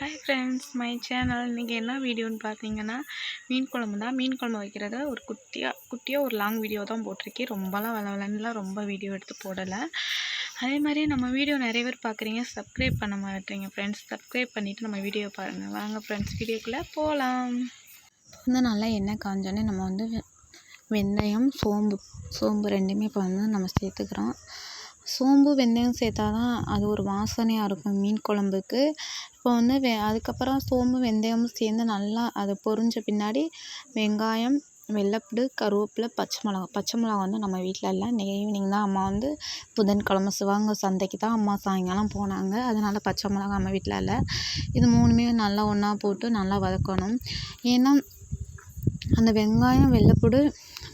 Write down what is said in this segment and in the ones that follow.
Hi friends, my channel. இன்றைக்கி என்ன வீடியோன்னு பார்த்தீங்கன்னா, மீன் குழம்பு தான். மீன் குழம்பு வைக்கிறத ஒரு குட்டியாக ஒரு லாங் வீடியோ தான் போட்டிருக்கேன். ரொம்பலாம் வளவலன்னுலாம் ரொம்ப வீடியோ எடுத்து போடலை. அதே மாதிரி நம்ம வீடியோ நிறைய பேர் பார்க்குறீங்க, சப்ஸ்கிரைப் பண்ண மாட்டேறீங்க ஃப்ரெண்ட்ஸ். சப்ஸ்கிரைப் பண்ணிவிட்டு நம்ம வீடியோ பாருங்கள். வாங்க ஃப்ரெண்ட்ஸ், வீடியோக்குள்ளே போகலாம். நல்லா எண்ணெய் காஞ்சோன்னே நம்ம வெந்தயம், சோம்பு ரெண்டுமே இப்போ நம்ம சேர்த்துக்கிறோம். சோம்பு வெந்தயம் சேர்த்தா தான் அது ஒரு வாசனையாக இருக்கும் மீன் குழம்புக்கு. இப்போ அதுக்கப்புறம் சோம்பு வெந்தயமும் சேர்ந்து நல்லா அது பொரிஞ்ச பின்னாடி வெங்காயம், வெள்ளைப்பூடு, கருவேப்பிலை, பச்சை மிளகா நம்ம வீட்டில் இல்லை. இன்றைக்கி ஈவினிங் தான் அம்மா புதன்கிழமை சிவகங்கை சந்தைக்கு தான் அம்மா சாயங்காலம் போனாங்க. அதனால் பச்சை மிளகா நம்ம வீட்டில் இல்லை. இது மூணுமே நல்லா ஒன்றா போட்டு நல்லா வதக்கணும். ஏன்னா அந்த வெங்காயம், வெள்ளைப்பூடு,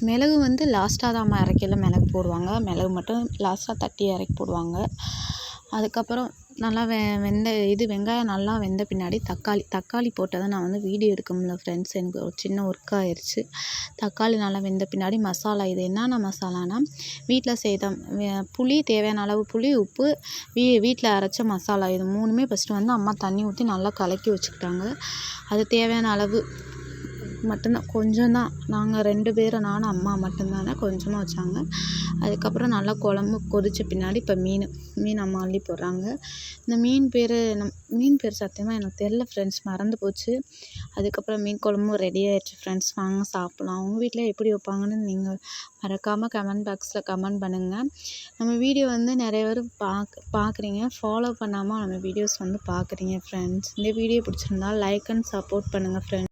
மிளகு லாஸ்ட்டாக தான் அம்மா இறக்கையில் மிளகு போடுவாங்க. மிளகு மட்டும் லாஸ்ட்டாக தட்டி இறக்கி போடுவாங்க. அதுக்கப்புறம் நல்லா வெங்காயம் நல்லா வெந்த பின்னாடி தக்காளி போட்டதை நான் வீடியோ எடுக்க முடியல ஃப்ரெண்ட்ஸ். எனக்கு ஒரு சின்ன ஒர்க் ஆயிடுச்சு. தக்காளி நல்லா வெந்த பின்னாடி மசாலா, இது என்னென்ன மசாலானா வீட்டில் செய்த புளி, தேவையான அளவு புளி, உப்பு, வீட்டில் அரைச்ச மசாலா, இது மூணுமே ஃபஸ்ட்டு அம்மா தண்ணி ஊற்றி நல்லா கலக்கி வச்சுக்கிட்டாங்க. அது தேவையான அளவு மட்டும்தான், கொஞ்சம் தான். நாங்கள் 2 பேர், நானும் அம்மா மட்டும்தானே, கொஞ்சமாக வச்சாங்க. அதுக்கப்புறம் நல்லா குழம்பு கொதித்த பின்னாடி இப்போ மீன் அம்மா அள்ளி போடுறாங்க. இந்த மீன் பேர் சத்தியமாக எனக்கு தெரில ஃப்ரெண்ட்ஸ், மறந்து போச்சு. அதுக்கப்புறம் மீன் குழம்பும் ரெடி ஆயிடுச்சு ஃப்ரெண்ட்ஸ். வாங்க சாப்பிட்லாம். உங்கள் வீட்டில் எப்படி வைப்பாங்கன்னு நீங்கள் மறக்காமல் கமெண்ட் பாக்ஸில் கமெண்ட் பண்ணுங்கள். நம்ம வீடியோ நிறைய பேர் பார்க்குறீங்க, ஃபாலோ பண்ணாமல் நம்ம வீடியோஸ் பார்க்குறீங்க ஃப்ரெண்ட்ஸ். இந்த வீடியோ பிடிச்சிருந்தா லைக் அண்ட் சப்போர்ட் பண்ணுங்கள் ஃப்ரெண்ட்ஸ்.